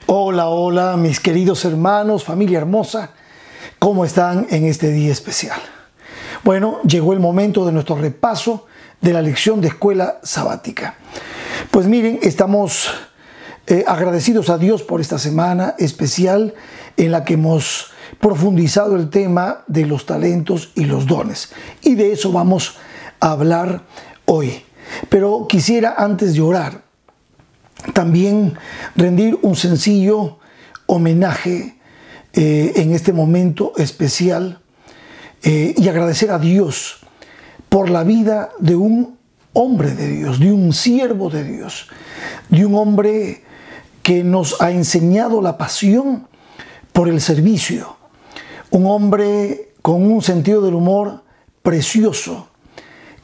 Hola, hola, mis queridos hermanos, familia hermosa, ¿cómo están en este día especial? Bueno, llegó el momento de nuestro repaso de la lección de escuela sabática. Pues miren, estamos agradecidos a Dios por esta semana especial en la que hemos profundizado el tema de los talentos y los dones. Y de eso vamos a hablar hoy. Pero quisiera, antes de orar, también rendir un sencillo homenaje en este momento especial y agradecer a Dios por la vida de un hombre de Dios, de un siervo de Dios, de un hombre que nos ha enseñado la pasión por el servicio, un hombre con un sentido del humor precioso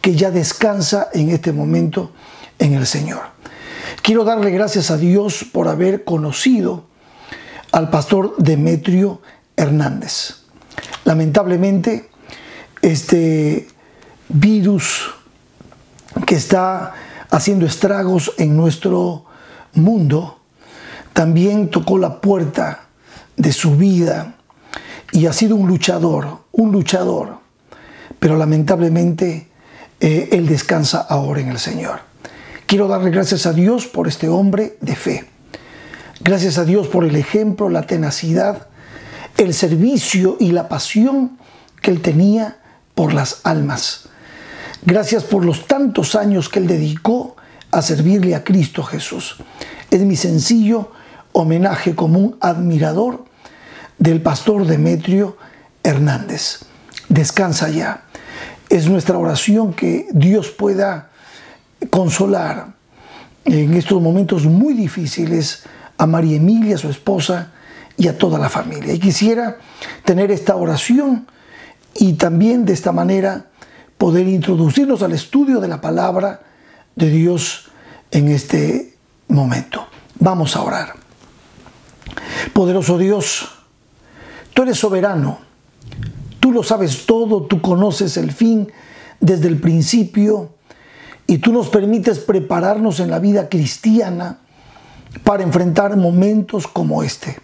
que ya descansa en este momento en el Señor. Quiero darle gracias a Dios por haber conocido al pastor Demetrio Hernández. Lamentablemente, este virus que está haciendo estragos en nuestro mundo también tocó la puerta de su vida y ha sido un luchador, pero lamentablemente él descansa ahora en el Señor. Quiero darle gracias a Dios por este hombre de fe. Gracias a Dios por el ejemplo, la tenacidad, el servicio y la pasión que él tenía por las almas. Gracias por los tantos años que él dedicó a servirle a Cristo Jesús. Es mi sencillo homenaje como un admirador del pastor Demetrio Hernández. Descansa ya. Es nuestra oración que Dios pueda consolar en estos momentos muy difíciles a María Emilia, su esposa, y a toda la familia. Y quisiera tener esta oración y también de esta manera poder introducirnos al estudio de la palabra de Dios en este momento. Vamos a orar. Poderoso Dios, tú eres soberano, tú lo sabes todo, tú conoces el fin desde el principio, y tú nos permites prepararnos en la vida cristiana para enfrentar momentos como este.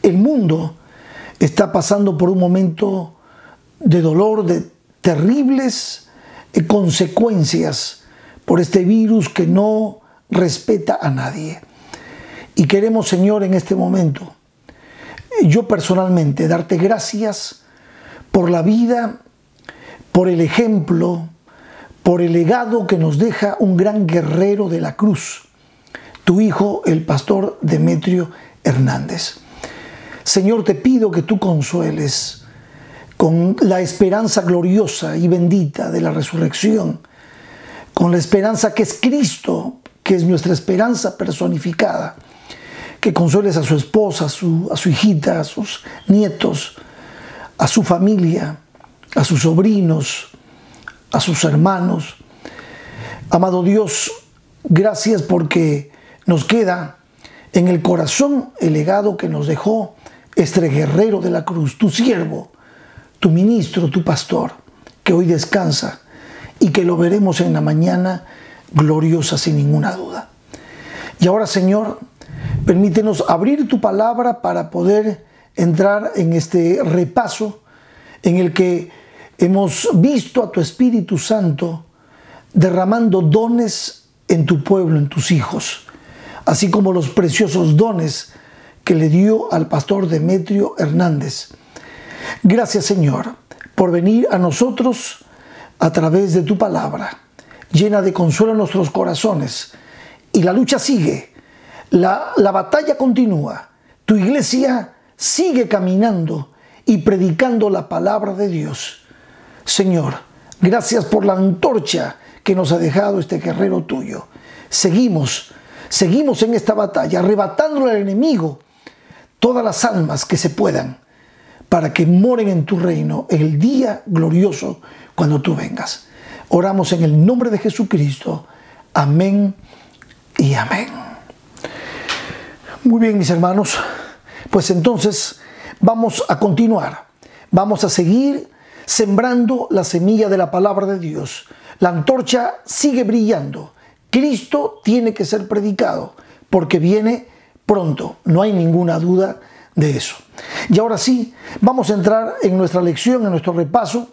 El mundo está pasando por un momento de dolor, de terribles consecuencias por este virus que no respeta a nadie. Y queremos, Señor, en este momento, yo personalmente, darte gracias por la vida, por el ejemplo, por el legado que nos deja un gran guerrero de la cruz, tu hijo, el pastor Demetrio Hernández. Señor, te pido que tú consueles con la esperanza gloriosa y bendita de la resurrección, con la esperanza que es Cristo, que es nuestra esperanza personificada, que consueles a su esposa, a su hijita, a sus nietos, a su familia, a sus sobrinos, a sus hermanos. Amado Dios, gracias porque nos queda en el corazón el legado que nos dejó este guerrero de la cruz, tu siervo, tu ministro, tu pastor, que hoy descansa y que lo veremos en la mañana gloriosa sin ninguna duda. Y ahora, Señor, permítenos abrir tu palabra para poder entrar en este repaso en el que hemos visto a tu Espíritu Santo derramando dones en tu pueblo, en tus hijos, así como los preciosos dones que le dio al pastor Demetrio Hernández. Gracias, Señor, por venir a nosotros a través de tu palabra, llena de consuelo nuestros corazones. Y la lucha sigue, la batalla continúa, tu iglesia sigue caminando y predicando la palabra de Dios. Señor, gracias por la antorcha que nos ha dejado este guerrero tuyo. Seguimos en esta batalla, arrebatándole al enemigo todas las almas que se puedan, para que moren en tu reino en el día glorioso cuando tú vengas. Oramos en el nombre de Jesucristo. Amén y amén. Muy bien, mis hermanos, pues entonces vamos a continuar. Vamos a seguir sembrando la semilla de la palabra de Dios. La antorcha sigue brillando. Cristo tiene que ser predicado porque viene pronto, no hay ninguna duda de eso. Y ahora sí, vamos a entrar en nuestra lección, en nuestro repaso.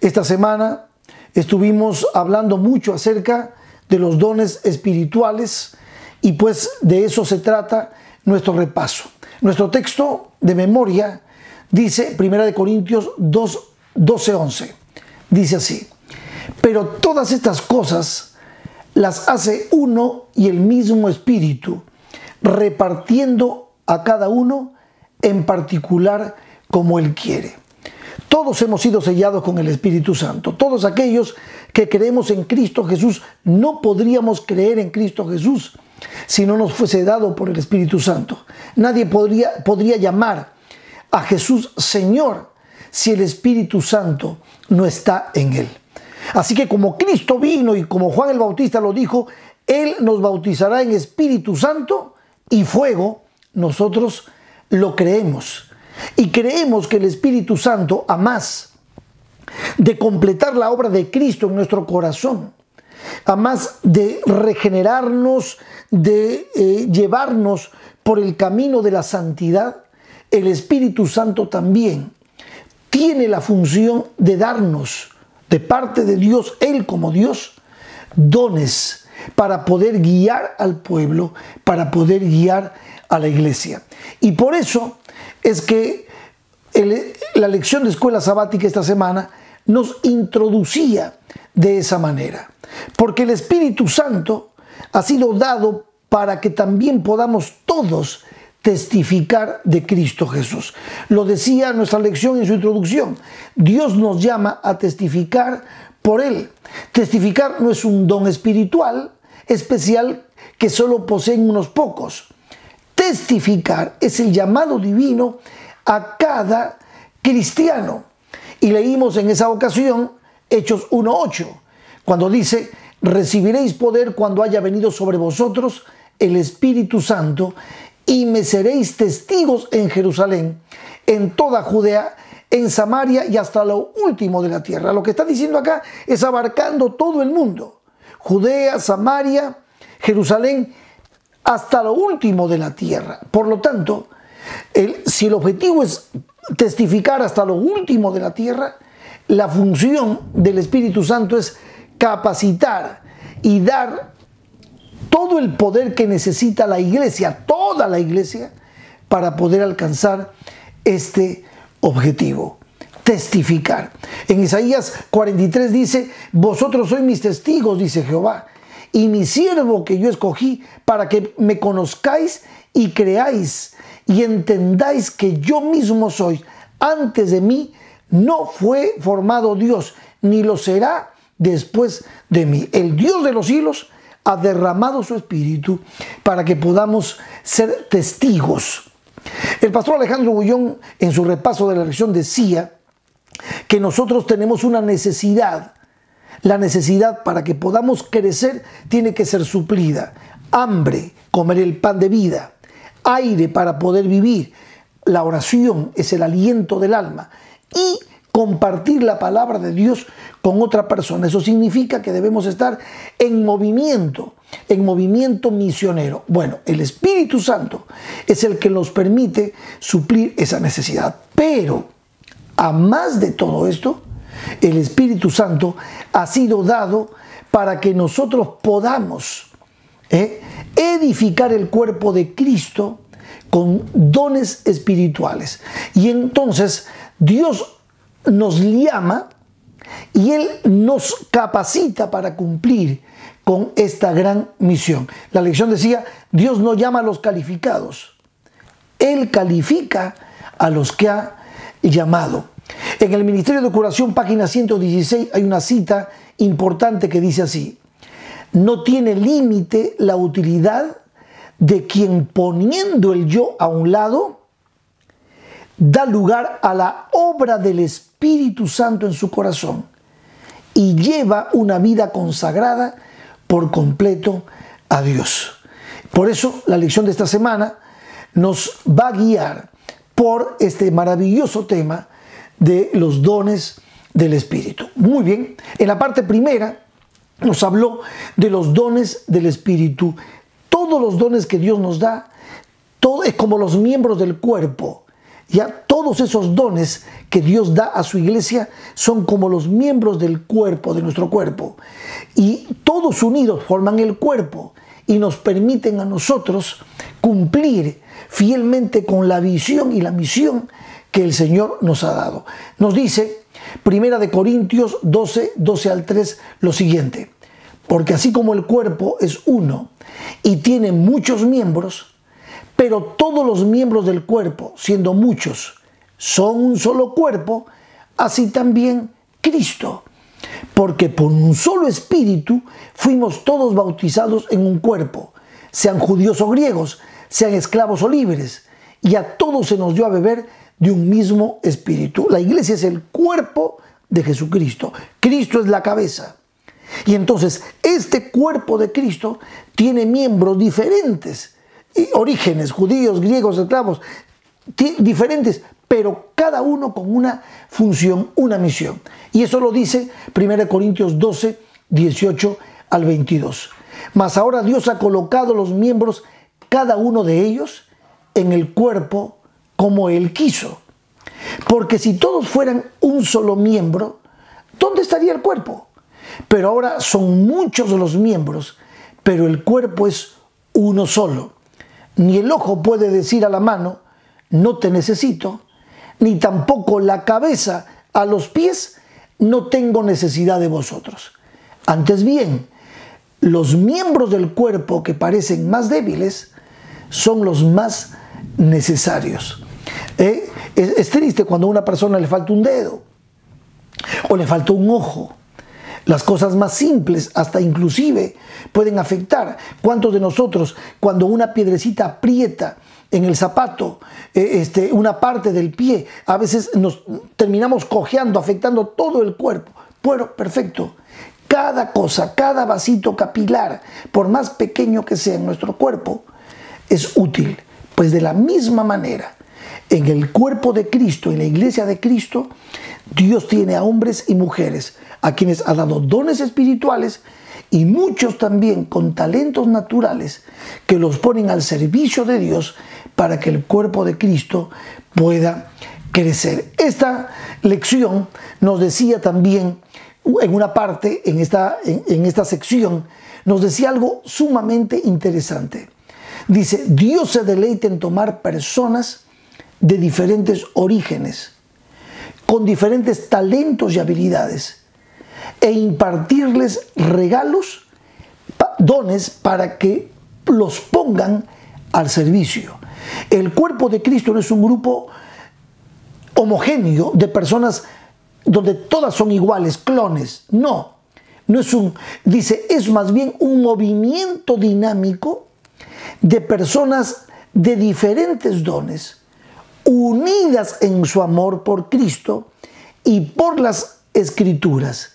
Esta semana estuvimos hablando mucho acerca de los dones espirituales y pues de eso se trata nuestro repaso. Nuestro texto de memoria dice 1 Corintios 2, 12-11. Dice así: pero todas estas cosas las hace uno y el mismo Espíritu, repartiendo a cada uno en particular como Él quiere. Todos hemos sido sellados con el Espíritu Santo. Todos aquellos que creemos en Cristo Jesús, no podríamos creer en Cristo Jesús si no nos fuese dado por el Espíritu Santo. Nadie podría llamar a Jesús Señor si el Espíritu Santo no está en él. Así que como Cristo vino y como Juan el Bautista lo dijo, Él nos bautizará en Espíritu Santo y fuego. Nosotros lo creemos. Y creemos que el Espíritu Santo, a más de completar la obra de Cristo en nuestro corazón, a más de regenerarnos, de llevarnos por el camino de la santidad, el Espíritu Santo también tiene la función de darnos, de parte de Dios, Él como Dios, dones para poder guiar al pueblo, para poder guiar a la iglesia. Y por eso es que la lección de escuela sabática esta semana nos introducía de esa manera. Porque el Espíritu Santo ha sido dado para que también podamos todos testificar de Cristo Jesús. Lo decía nuestra lección en su introducción. Dios nos llama a testificar por Él. Testificar no es un don espiritual especial que solo poseen unos pocos. Testificar es el llamado divino a cada cristiano. Y leímos en esa ocasión Hechos 1:8, cuando dice: recibiréis poder cuando haya venido sobre vosotros el Espíritu Santo, y me seréis testigos en Jerusalén, en toda Judea, en Samaria y hasta lo último de la tierra. Lo que está diciendo acá es abarcando todo el mundo. Judea, Samaria, Jerusalén, hasta lo último de la tierra. Por lo tanto, si el objetivo es testificar hasta lo último de la tierra, la función del Espíritu Santo es capacitar y dar todo el poder que necesita la iglesia, toda la iglesia, para poder alcanzar este objetivo, testificar. En Isaías 43 dice: vosotros sois mis testigos, dice Jehová, y mi siervo que yo escogí, para que me conozcáis y creáis y entendáis que yo mismo soy. Antes de mí no fue formado Dios, ni lo será después de mí. El Dios de los siglos ha derramado su Espíritu para que podamos ser testigos. El pastor Alejandro Bullón, en su repaso de la lección, decía que nosotros tenemos una necesidad. La necesidad para que podamos crecer tiene que ser suplida. Hambre, comer el pan de vida. Aire para poder vivir. La oración es el aliento del alma. Y compartir la palabra de Dios con otra persona. Eso significa que debemos estar en movimiento misionero. Bueno, el Espíritu Santo es el que nos permite suplir esa necesidad. Pero, a más de todo esto, el Espíritu Santo ha sido dado para que nosotros podamos edificar el cuerpo de Cristo con dones espirituales. Y entonces Dios nos llama y Él nos capacita para cumplir con esta gran misión. La lección decía: Dios no llama a los calificados, Él califica a los que ha llamado. En el Ministerio de Curación, página 116, hay una cita importante que dice así: no tiene límite la utilidad de quien, poniendo el yo a un lado, da lugar a la obra del Espíritu Santo en su corazón y lleva una vida consagrada por completo a Dios. Por eso la lección de esta semana nos va a guiar por este maravilloso tema de los dones del Espíritu. Muy bien, en la parte primera nos habló de los dones del Espíritu. Todos los dones que Dios nos da Todo es como los miembros del cuerpo. Ya todos esos dones que Dios da a su iglesia son como los miembros del cuerpo, de nuestro cuerpo. Y todos unidos forman el cuerpo y nos permiten a nosotros cumplir fielmente con la visión y la misión que el Señor nos ha dado. Nos dice 1 Corintios 12, 12 al 3 lo siguiente: porque así como el cuerpo es uno y tiene muchos miembros, pero todos los miembros del cuerpo, siendo muchos, son un solo cuerpo, así también Cristo. Porque por un solo espíritu fuimos todos bautizados en un cuerpo, sean judíos o griegos, sean esclavos o libres, y a todos se nos dio a beber de un mismo espíritu. La iglesia es el cuerpo de Jesucristo. Cristo es la cabeza. Y entonces este cuerpo de Cristo tiene miembros diferentes, orígenes, judíos, griegos, esclavos, diferentes, pero cada uno con una función, una misión. Y eso lo dice 1 Corintios 12, 18 al 22. Mas ahora Dios ha colocado los miembros, cada uno de ellos, en el cuerpo como Él quiso. Porque si todos fueran un solo miembro, ¿dónde estaría el cuerpo? Pero ahora son muchos los miembros, pero el cuerpo es uno solo. Ni el ojo puede decir a la mano, no te necesito, ni tampoco la cabeza a los pies, no tengo necesidad de vosotros. Antes bien, los miembros del cuerpo que parecen más débiles son los más necesarios. Es triste cuando a una persona le falta un dedo o le falta un ojo. Las cosas más simples, hasta inclusive, pueden afectar. ¿Cuántos de nosotros, cuando una piedrecita aprieta en el zapato, una parte del pie, a veces nos terminamos cojeando, afectando todo el cuerpo? Bueno, perfecto. Cada cosa, cada vasito capilar, por más pequeño que sea en nuestro cuerpo, es útil. Pues de la misma manera, en el cuerpo de Cristo, en la iglesia de Cristo, Dios tiene a hombres y mujeres a quienes ha dado dones espirituales y muchos también con talentos naturales que los ponen al servicio de Dios para que el cuerpo de Cristo pueda crecer. Esta lección nos decía también, en una parte, en esta sección, nos decía algo sumamente interesante. Dice, Dios se deleita en tomar personas de diferentes orígenes, con diferentes talentos y habilidades, e impartirles regalos, dones, para que los pongan al servicio. El cuerpo de Cristo no es un grupo homogéneo de personas donde todas son iguales, clones. No es dice, es más bien un movimiento dinámico de personas de diferentes dones, unidas en su amor por Cristo y por las Escrituras.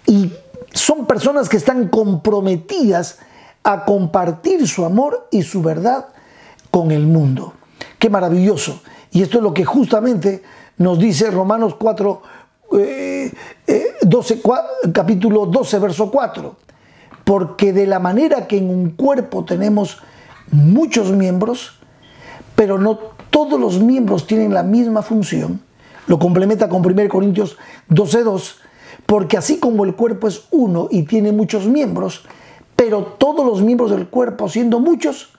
Y son personas que están comprometidas a compartir su amor y su verdad con el mundo. ¡Qué maravilloso! Y esto es lo que justamente nos dice Romanos 4, capítulo 12, verso 4. Porque de la manera que en un cuerpo tenemos muchos miembros, pero no todos los miembros tienen la misma función, lo complementa con 1 Corintios 12, 2, porque así como el cuerpo es uno y tiene muchos miembros, pero todos los miembros del cuerpo, siendo muchos,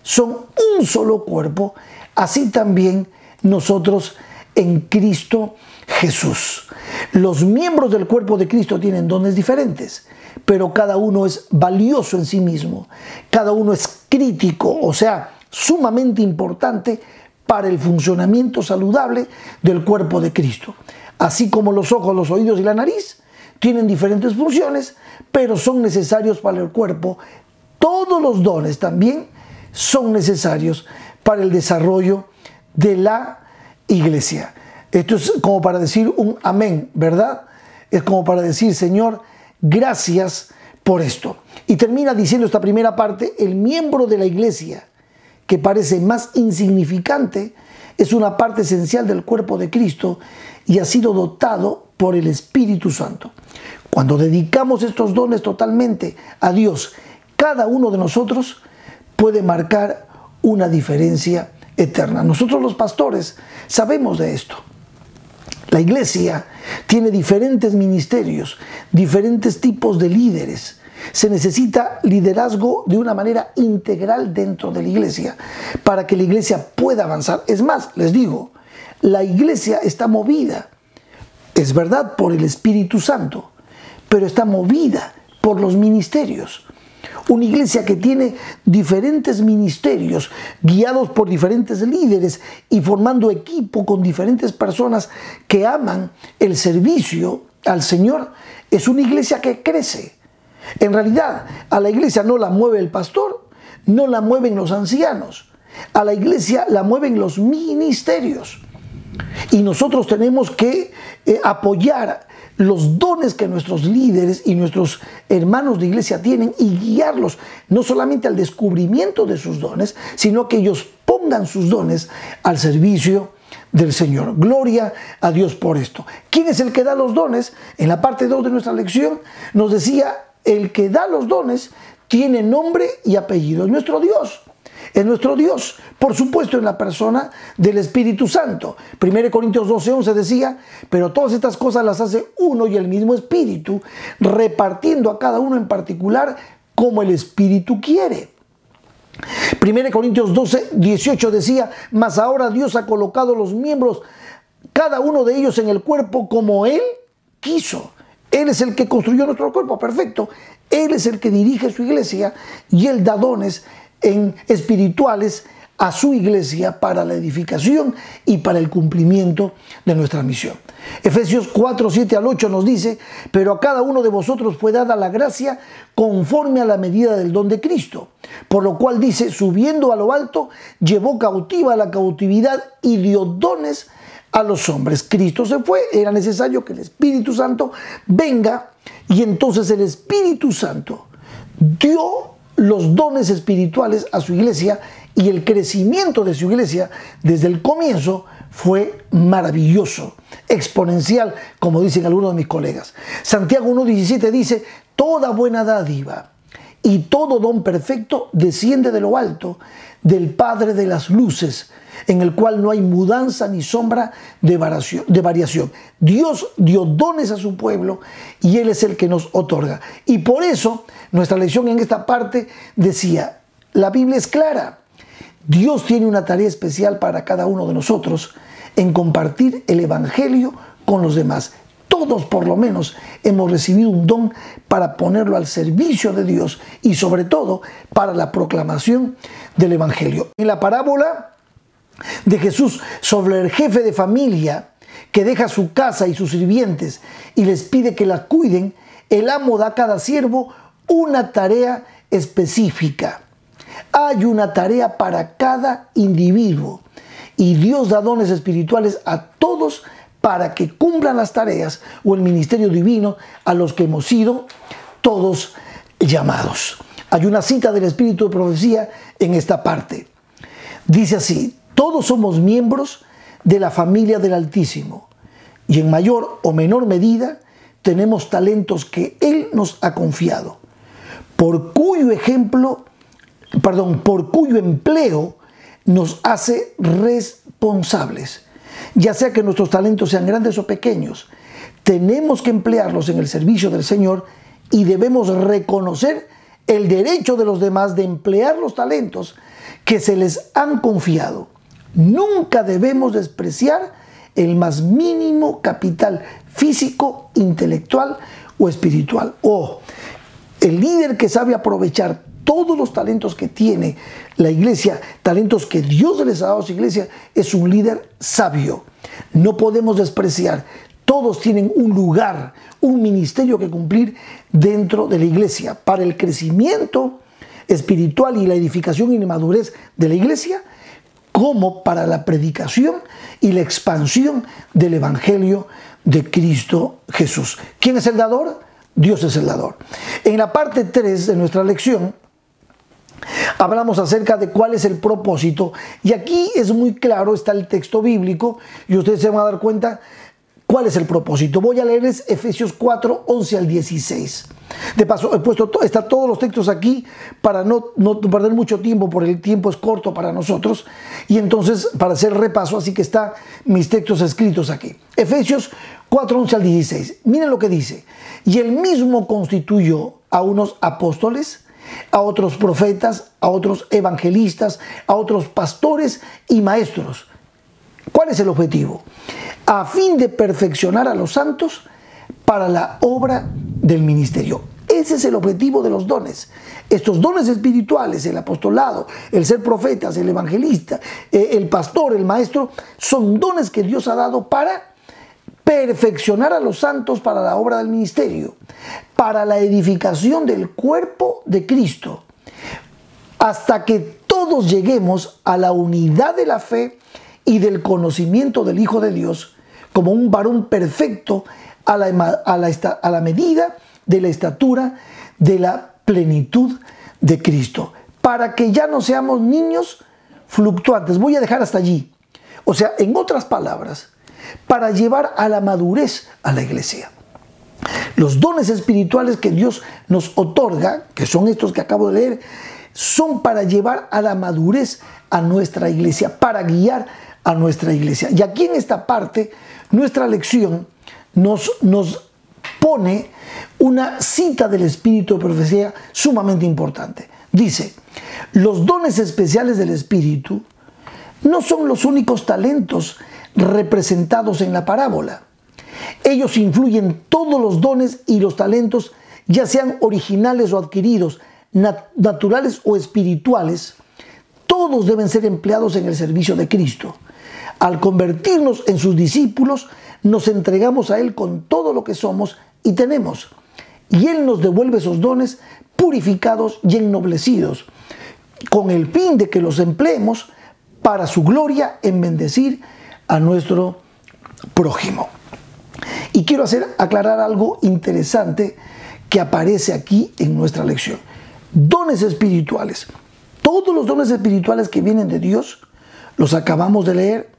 son un solo cuerpo, así también nosotros en Cristo Jesús. Los miembros del cuerpo de Cristo tienen dones diferentes, pero cada uno es valioso en sí mismo. Cada uno es crítico, o sea, sumamente importante para el funcionamiento saludable del cuerpo de Cristo. Así como los ojos, los oídos y la nariz tienen diferentes funciones, pero son necesarios para el cuerpo. Todos los dones también son necesarios para el desarrollo de la iglesia. Esto es como para decir un amén, ¿verdad? Es como para decir, Señor, gracias por esto. Y termina diciendo esta primera parte, el miembro de la iglesia que parece más insignificante es una parte esencial del cuerpo de Cristo y ha sido dotado por el Espíritu Santo. Cuando dedicamos estos dones totalmente a Dios, cada uno de nosotros puede marcar una diferencia eterna. Nosotros los pastores sabemos de esto. La iglesia tiene diferentes ministerios, diferentes tipos de líderes. Se necesita liderazgo de una manera integral dentro de la iglesia para que la iglesia pueda avanzar. Es más, les digo, la iglesia está movida, es verdad, por el Espíritu Santo, pero está movida por los ministerios. Una iglesia que tiene diferentes ministerios, guiados por diferentes líderes y formando equipo con diferentes personas que aman el servicio al Señor, es una iglesia que crece. En realidad, a la iglesia no la mueve el pastor, no la mueven los ancianos. A la iglesia la mueven los ministerios. Y nosotros tenemos que apoyar los dones que nuestros líderes y nuestros hermanos de iglesia tienen y guiarlos no solamente al descubrimiento de sus dones, sino que ellos pongan sus dones al servicio del Señor. Gloria a Dios por esto. ¿Quién es el que da los dones? En la parte 2 de nuestra lección nos decía, el que da los dones tiene nombre y apellido. Es nuestro Dios. Es nuestro Dios, por supuesto, en la persona del Espíritu Santo. 1 Corintios 12:11 decía, pero todas estas cosas las hace uno y el mismo Espíritu, repartiendo a cada uno en particular como el Espíritu quiere. 1 Corintios 12:18 decía, mas ahora Dios ha colocado los miembros, cada uno de ellos en el cuerpo como Él quiso. Él es el que construyó nuestro cuerpo, perfecto. Él es el que dirige su iglesia y Él da dones espirituales a su iglesia para la edificación y para el cumplimiento de nuestra misión. Efesios 4:7-8 nos dice, pero a cada uno de vosotros fue dada la gracia conforme a la medida del don de Cristo, por lo cual dice, subiendo a lo alto, llevó cautiva la cautividad y dio dones a los hombres. Cristo se fue, era necesario que el Espíritu Santo venga y entonces el Espíritu Santo dio los dones espirituales a su iglesia y el crecimiento de su iglesia desde el comienzo fue maravilloso, exponencial, como dicen algunos de mis colegas. Santiago 1:17 dice, toda buena dádiva y todo don perfecto desciende de lo alto, del Padre de las luces, en el cual no hay mudanza ni sombra de variación. Dios dio dones a su pueblo y Él es el que nos otorga. Y por eso nuestra lección en esta parte decía, la Biblia es clara. Dios tiene una tarea especial para cada uno de nosotros en compartir el Evangelio con los demás. Todos por lo menos hemos recibido un don para ponerlo al servicio de Dios y sobre todo para la proclamación del Evangelio. En la parábola de Jesús sobre el jefe de familia que deja su casa y sus sirvientes y les pide que la cuiden, el amo da a cada siervo una tarea específica. Hay una tarea para cada individuo y Dios da dones espirituales a todos para que cumplan las tareas o el ministerio divino a los que hemos sido todos llamados. Hay una cita del Espíritu de Profecía en esta parte. Dice así, todos somos miembros de la familia del Altísimo y en mayor o menor medida tenemos talentos que Él nos ha confiado, por cuyo empleo nos hace responsables. Ya sea que nuestros talentos sean grandes o pequeños, tenemos que emplearlos en el servicio del Señor y debemos reconocer el derecho de los demás de emplear los talentos que se les han confiado. Nunca debemos despreciar el más mínimo capital físico, intelectual o espiritual. El líder que sabe aprovechar todos los talentos que tiene la iglesia, talentos que Dios les ha dado a su iglesia, es un líder sabio. No podemos despreciar. Todos tienen un lugar, un ministerio que cumplir dentro de la iglesia para el crecimiento espiritual y la edificación y la madurez de la iglesia, como para la predicación y la expansión del Evangelio de Cristo Jesús. ¿Quién es el dador? Dios es el dador. En la parte 3 de nuestra lección hablamos acerca de cuál es el propósito y aquí es muy claro, está el texto bíblico y ustedes se van a dar cuenta ¿Cuál es el propósito? Voy a leerles Efesios 4, 11 al 16. De paso, he puesto todos los textos aquí para no perder mucho tiempo, porque el tiempo es corto para nosotros. Y entonces, para hacer el repaso, así que están mis textos escritos aquí. Efesios 4, 11 al 16. Miren lo que dice. Y él mismo constituyó a unos apóstoles, a otros profetas, a otros evangelistas, a otros pastores y maestros. ¿Cuál es el objetivo? A fin de perfeccionar a los santos para la obra del ministerio. Ese es el objetivo de los dones. Estos dones espirituales, el apostolado, el ser profetas, el evangelista, el pastor, el maestro, son dones que Dios ha dado para perfeccionar a los santos para la obra del ministerio, para la edificación del cuerpo de Cristo, hasta que todos lleguemos a la unidad de la fe y del conocimiento del Hijo de Dios, como un varón perfecto a la medida de la estatura de la plenitud de Cristo, para que ya no seamos niños fluctuantes. Voy a dejar hasta allí. O sea, en otras palabras, para llevar a la madurez a la iglesia. Los dones espirituales que Dios nos otorga, que son estos que acabo de leer, son para llevar a la madurez a nuestra iglesia, para guiar a nuestra iglesia. Y aquí en esta parte, nuestra lección nos pone una cita del Espíritu de profecía sumamente importante. Dice, los dones especiales del Espíritu no son los únicos talentos representados en la parábola. Ellos influyen todos los dones y los talentos, ya sean originales o adquiridos, naturales o espirituales. Todos deben ser empleados en el servicio de Cristo. Al convertirnos en sus discípulos, nos entregamos a Él con todo lo que somos y tenemos. Y Él nos devuelve esos dones purificados y ennoblecidos, con el fin de que los empleemos para su gloria en bendecir a nuestro prójimo. Y quiero aclarar algo interesante que aparece aquí en nuestra lección. Dones espirituales. Todos los dones espirituales que vienen de Dios, los acabamos de leer.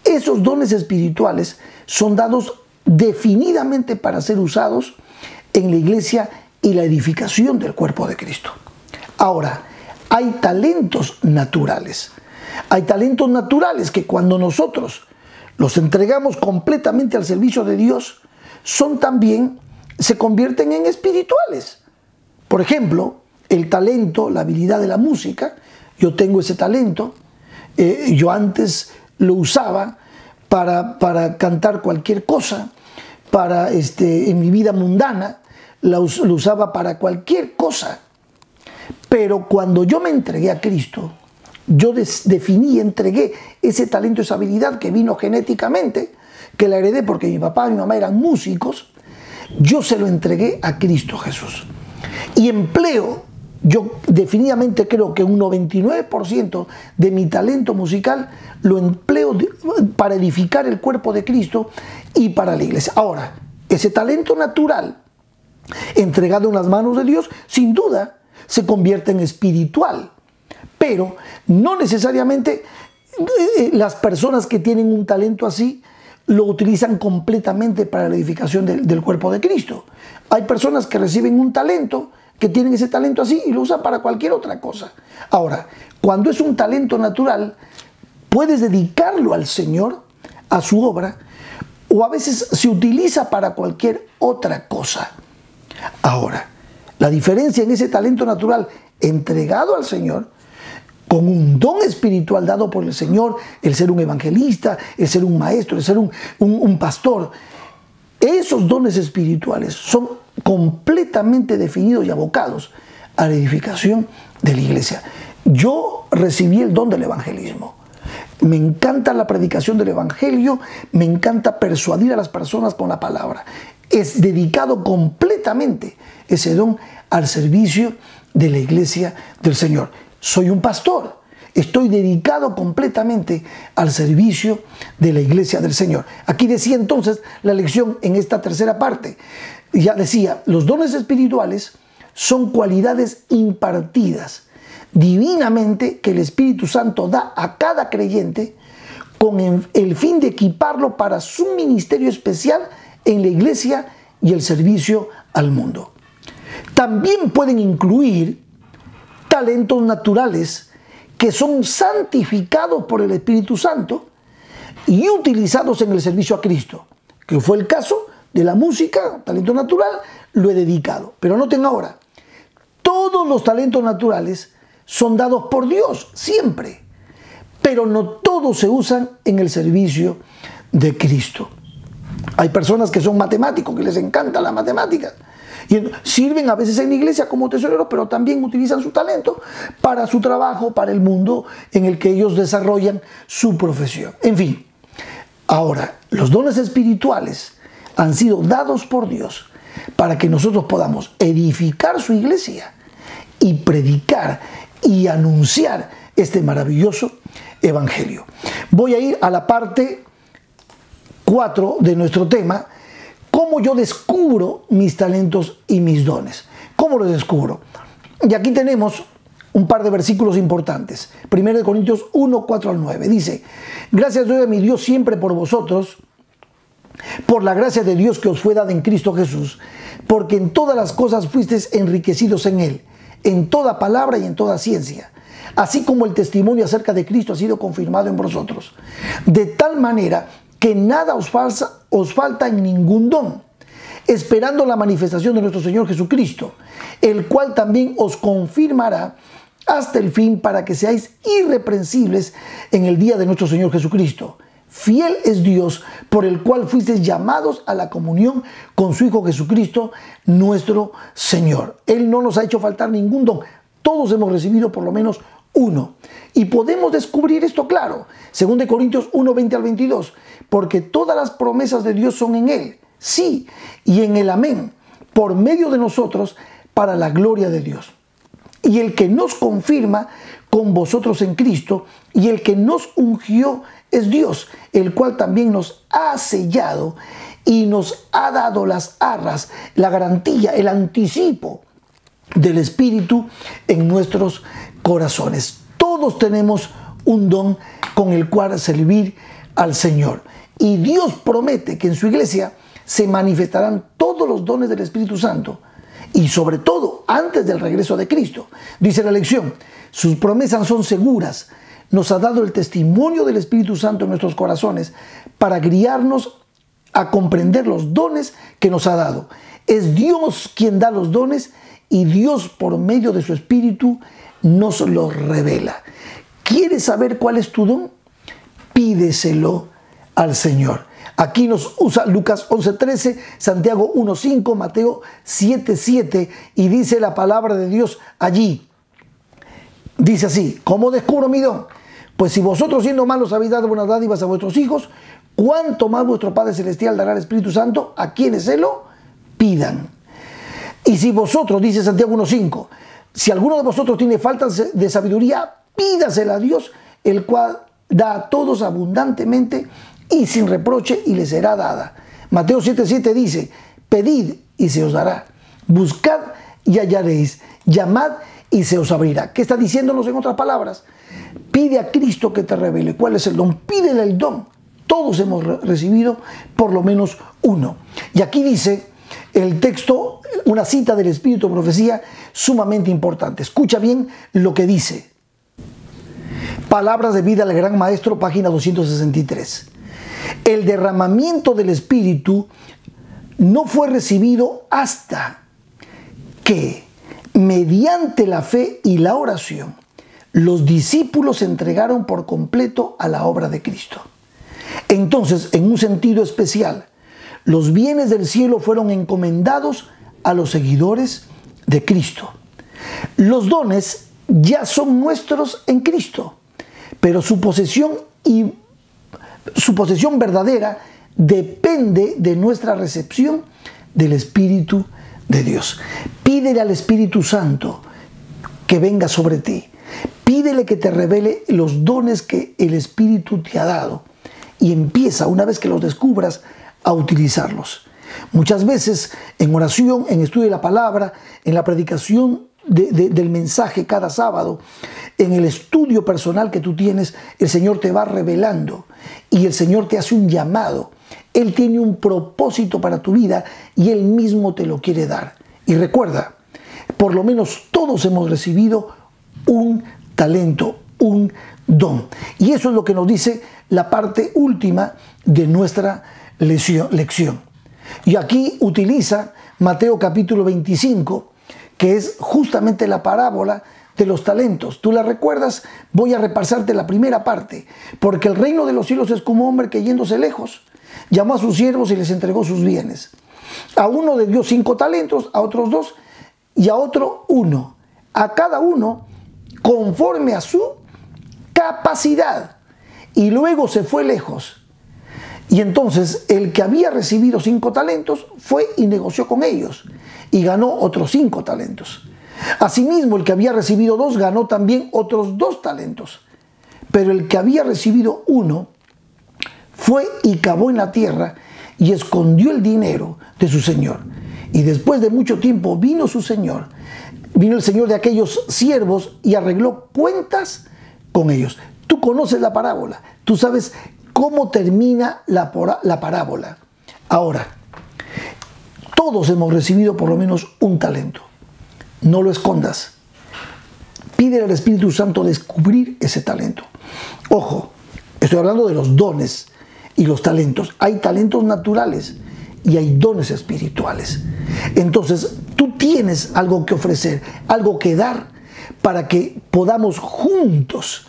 Esos dones espirituales son dados definidamente para ser usados en la iglesia y la edificación del cuerpo de Cristo. Ahora, hay talentos naturales. Hay talentos naturales que cuando nosotros los entregamos completamente al servicio de Dios, se convierten en espirituales. Por ejemplo, el talento, la habilidad de la música. Yo tengo ese talento. Yo antes lo usaba para cantar cualquier cosa, en mi vida mundana, lo usaba para cualquier cosa. Pero cuando yo me entregué a Cristo, yo entregué ese talento, esa habilidad que vino genéticamente, que la heredé porque mi papá y mi mamá eran músicos. Yo se lo entregué a Cristo Jesús. Y yo definitivamente creo que un 99% de mi talento musical lo empleo para edificar el cuerpo de Cristo y para la iglesia. Ahora, ese talento natural, entregado en las manos de Dios, sin duda se convierte en espiritual. Pero no necesariamente las personas que tienen un talento así lo utilizan completamente para la edificación del cuerpo de Cristo. Hay personas que reciben un talento, que tienen ese talento así y lo usan para cualquier otra cosa. Ahora, cuando es un talento natural, puedes dedicarlo al Señor, a su obra, o a veces se utiliza para cualquier otra cosa. Ahora, la diferencia en ese talento natural entregado al Señor, con un don espiritual dado por el Señor, el ser un evangelista, el ser un maestro, el ser un pastor, esos dones espirituales son completamente definidos y abocados a la edificación de la iglesia. Yo recibí el don del evangelismo. Me encanta la predicación del evangelio, me encanta persuadir a las personas con la palabra. Es dedicado completamente ese don al servicio de la iglesia del Señor. Soy un pastor. Estoy dedicado completamente al servicio de la iglesia del Señor. Aquí decía entonces la lección en esta tercera parte. Ya decía, los dones espirituales son cualidades impartidas divinamente que el Espíritu Santo da a cada creyente con el fin de equiparlo para su ministerio especial en la iglesia y el servicio al mundo. También pueden incluir talentos naturales que son santificados por el Espíritu Santo y utilizados en el servicio a Cristo, que fue el caso de la música, talento natural, lo he dedicado. Pero noten ahora, todos los talentos naturales son dados por Dios, siempre, pero no todos se usan en el servicio de Cristo. Hay personas que son matemáticos, que les encanta la matemática, y sirven a veces en la iglesia como tesoreros, pero también utilizan su talento para su trabajo, para el mundo en el que ellos desarrollan su profesión. En fin, ahora, los dones espirituales han sido dados por Dios para que nosotros podamos edificar su iglesia y predicar y anunciar este maravilloso evangelio. Voy a ir a la parte 4 de nuestro tema: cómo yo descubro mis talentos y mis dones. ¿Cómo los descubro? Y aquí tenemos un par de versículos importantes. 1 Corintios 1, 4 al 9. Dice: gracias doy a mi Dios siempre por vosotros, por la gracia de Dios que os fue dada en Cristo Jesús, porque en todas las cosas fuisteis enriquecidos en Él, en toda palabra y en toda ciencia, así como el testimonio acerca de Cristo ha sido confirmado en vosotros, de tal manera que nada os falta en ningún don, esperando la manifestación de nuestro Señor Jesucristo, el cual también os confirmará hasta el fin, para que seáis irreprensibles en el día de nuestro Señor Jesucristo. Fiel es Dios, por el cual fuisteis llamados a la comunión con su Hijo Jesucristo, nuestro Señor. Él no nos ha hecho faltar ningún don. Todos hemos recibido por lo menos uno. Y podemos descubrir esto claro. 2 Corintios 1, 20 al 22. Porque todas las promesas de Dios son en Él, sí, y en el amén, por medio de nosotros, para la gloria de Dios. Y el que nos confirma con vosotros en Cristo, y el que nos ungió es Dios, el cual también nos ha sellado y nos ha dado las arras, la garantía, el anticipo del Espíritu en nuestros corazones. Todos tenemos un don con el cual servir al Señor. Y Dios promete que en su iglesia se manifestarán todos los dones del Espíritu Santo, y sobre todo antes del regreso de Cristo. Dice la lección: sus promesas son seguras. Nos ha dado el testimonio del Espíritu Santo en nuestros corazones para guiarnos a comprender los dones que nos ha dado. Es Dios quien da los dones, y Dios por medio de su Espíritu nos los revela. ¿Quieres saber cuál es tu don? Pídeselo al Señor. Aquí nos usa Lucas 11:13, Santiago 1:5, Mateo 7:7, y dice la palabra de Dios allí. Dice así: ¿cómo descubro mi don? Pues si vosotros, siendo malos, habéis dado buenas dádivas a vuestros hijos, ¿cuánto más vuestro Padre Celestial dará al Espíritu Santo a quienes se lo pidan? Y si vosotros, dice Santiago 1:5, si alguno de vosotros tiene falta de sabiduría, pídasela a Dios, el cual da a todos abundantemente y sin reproche, y le será dada. Mateo 7:7 dice: pedid y se os dará, buscad y hallaréis, llamad y se os abrirá. ¿Qué está diciéndonos en otras palabras? Pide a Cristo que te revele cuál es el don. Pídele el don. Todos hemos recibido por lo menos uno. Y aquí dice el texto, una cita del Espíritu de Profecía sumamente importante. Escucha bien lo que dice. Palabras de vida del Gran Maestro, página 263. El derramamiento del Espíritu no fue recibido hasta que, mediante la fe y la oración, los discípulos se entregaron por completo a la obra de Cristo. Entonces, en un sentido especial, los bienes del cielo fueron encomendados a los seguidores de Cristo. Los dones ya son nuestros en Cristo, pero su posesión verdadera depende de nuestra recepción del Espíritu de Dios. Pídele al Espíritu Santo que venga sobre ti. Pídele que te revele los dones que el Espíritu te ha dado, y empieza, una vez que los descubras, a utilizarlos. Muchas veces en oración, en estudio de la palabra, en la predicación del mensaje cada sábado, en el estudio personal que tú tienes, el Señor te va revelando y el Señor te hace un llamado. Él tiene un propósito para tu vida y Él mismo te lo quiere dar. Y recuerda, por lo menos todos hemos recibido un talento, un don. Y eso es lo que nos dice la parte última de nuestra lección. Y aquí utiliza Mateo capítulo 25, que es justamente la parábola de los talentos. ¿Tú la recuerdas? Voy a repasarte la primera parte. Porque el reino de los cielos es como un hombre que yéndose lejos, llamó a sus siervos y les entregó sus bienes. A uno le dio 5 talentos, a otros 2 y a otro 1. A cada uno conforme a su capacidad. Y luego se fue lejos. Y entonces el que había recibido 5 talentos fue y negoció con ellos y ganó otros 5 talentos. Asimismo, el que había recibido 2 ganó también otros 2 talentos. Pero el que había recibido 1 fue y cavó en la tierra y escondió el dinero de su señor. Y después de mucho tiempo vino el señor de aquellos siervos y arregló cuentas con ellos. Tú conoces la parábola, tú sabes cómo termina la parábola. Ahora, todos hemos recibido por lo menos un talento. No lo escondas. Pídele al Espíritu Santo descubrir ese talento. Ojo, estoy hablando de los dones y los talentos. Hay talentos naturales y hay dones espirituales. Entonces, tú tienes algo que ofrecer, algo que dar para que podamos juntos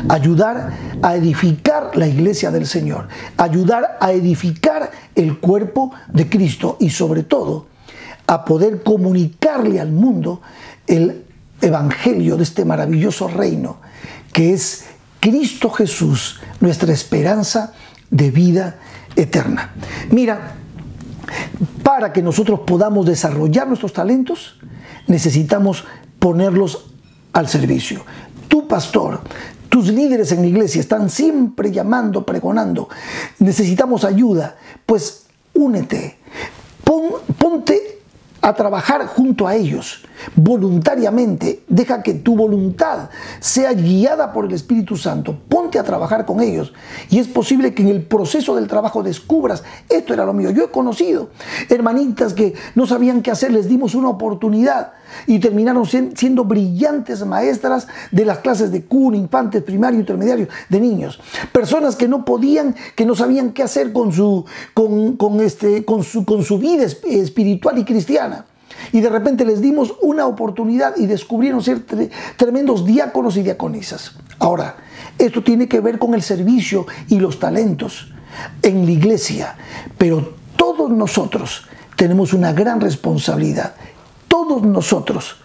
ayudar a edificar la iglesia del Señor, ayudar a edificar el cuerpo de Cristo y sobre todo a poder comunicarle al mundo el evangelio de este maravilloso reino que es Cristo Jesús, nuestra esperanza de vida eterna. Mira, para que nosotros podamos desarrollar nuestros talentos, necesitamos ponerlos al servicio. Tu pastor, tus líderes en la iglesia están siempre llamando, pregonando. Necesitamos ayuda, pues únete, ponte a trabajar junto a ellos voluntariamente. Deja que tu voluntad sea guiada por el Espíritu Santo. Ponte a trabajar con ellos y es posible que en el proceso del trabajo descubras: esto era lo mío. Yo he conocido hermanitas que no sabían qué hacer, les dimos una oportunidad y terminaron siendo brillantes maestras de las clases de cuna, infantes, primario, intermediario, de niños. Personas que no podían, que no sabían qué hacer con su vida espiritual y cristiana. Y de repente les dimos una oportunidad y descubrieron ser tremendos diáconos y diaconisas. Ahora, esto tiene que ver con el servicio y los talentos en la iglesia, pero todos nosotros tenemos una gran responsabilidad. Todos nosotros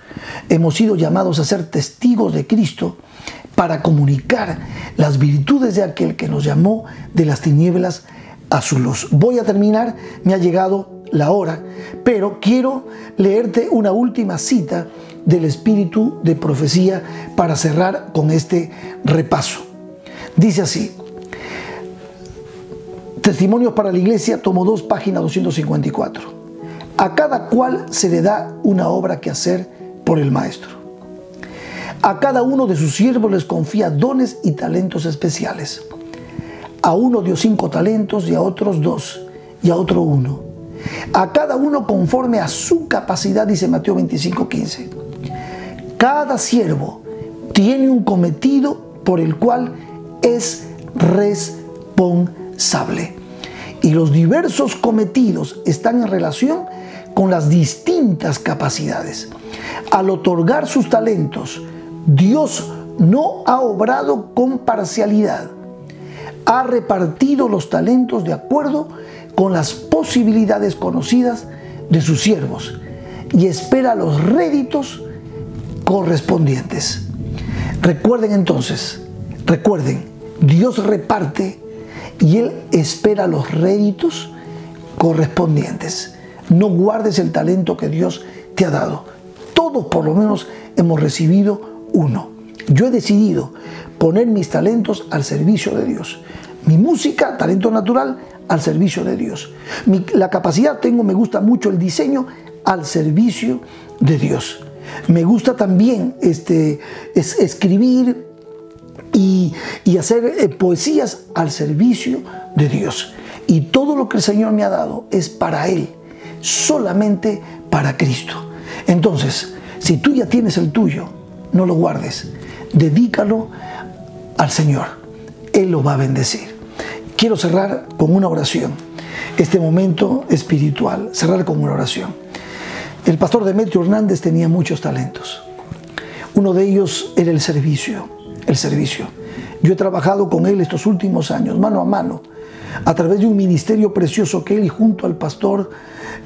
hemos sido llamados a ser testigos de Cristo para comunicar las virtudes de aquel que nos llamó de las tinieblas a su luz. Voy a terminar, me ha llegado la hora, pero quiero leerte una última cita del Espíritu de Profecía para cerrar con este repaso. Dice así: Testimonios para la Iglesia, tomo 2, página 254. A cada cual se le da una obra que hacer por el Maestro. A cada uno de sus siervos les confía dones y talentos especiales. A uno dio 5 talentos y a otros 2 y a otro 1. A cada uno conforme a su capacidad, dice Mateo 25:15. Cada siervo tiene un cometido por el cual es responsable. Y los diversos cometidos están en relación con las distintas capacidades. Al otorgar sus talentos, Dios no ha obrado con parcialidad. Ha repartido los talentos de acuerdo con las posibilidades conocidas de sus siervos y espera los réditos correspondientes. Recuerden entonces, Dios reparte y Él espera los réditos correspondientes. No guardes el talento que Dios te ha dado. Todos por lo menos hemos recibido uno. Yo he decidido poner mis talentos al servicio de Dios. Mi música, talento natural, al servicio de Dios. La capacidad tengo, me gusta mucho el diseño, al servicio de Dios. Me gusta también escribir y hacer poesías al servicio de Dios. Y todo lo que el Señor me ha dado es para Él, solamente para Cristo. Entonces, si tú ya tienes el tuyo, no lo guardes, dedícalo al Señor. Él lo va a bendecir. Quiero cerrar con una oración. Este momento espiritual, cerrar con una oración. El pastor Demetrio Hernández tenía muchos talentos. Uno de ellos era el servicio. Yo he trabajado con él estos últimos años, mano a mano, a través de un ministerio precioso que él, junto al pastor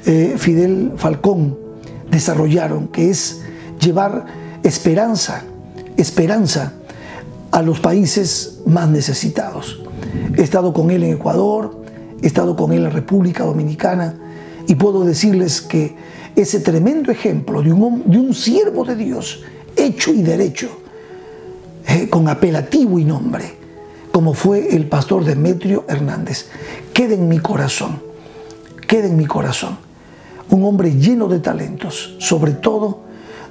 Fidel Falcón, desarrollaron, que es llevar esperanza a los países más necesitados. He estado con él en Ecuador, he estado con él en República Dominicana, y puedo decirles que ese tremendo ejemplo de un siervo de Dios, hecho y derecho, con apelativo y nombre, como fue el pastor Demetrio Hernández, queda en mi corazón, un hombre lleno de talentos, sobre todo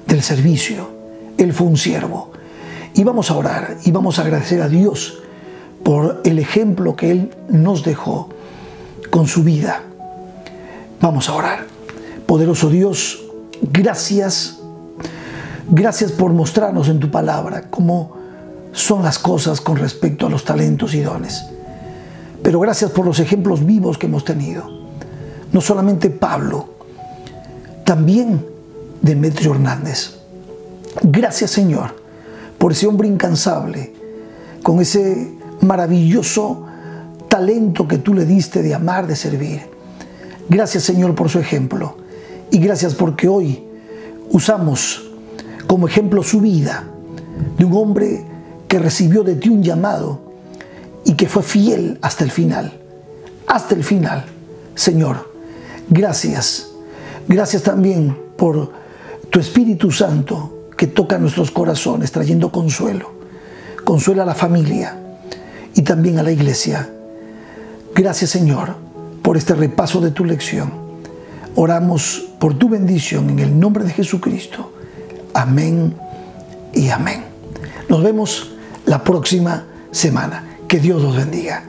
del servicio. Él fue un siervo. Y vamos a orar y vamos a agradecer a Dios por el ejemplo que Él nos dejó con su vida. Vamos a orar. Poderoso Dios, gracias por mostrarnos en tu palabra cómo son las cosas con respecto a los talentos y dones. Pero gracias por los ejemplos vivos que hemos tenido. No solamente Pablo, también Demetrio Hernández. Gracias, Señor, por ese hombre incansable, con ese maravilloso talento que tú le diste de amar, de servir. Gracias, Señor, por su ejemplo. Y gracias porque hoy usamos como ejemplo su vida, de un hombre que recibió de ti un llamado y que fue fiel hasta el final. Hasta el final. Señor, gracias. Gracias también por tu Espíritu Santo que toca nuestros corazones trayendo consuelo. Consuela a la familia y también a la iglesia. Gracias, Señor, por este repaso de tu lección. Oramos por tu bendición en el nombre de Jesucristo. Amén y amén. Nos vemos la próxima semana. Que Dios los bendiga.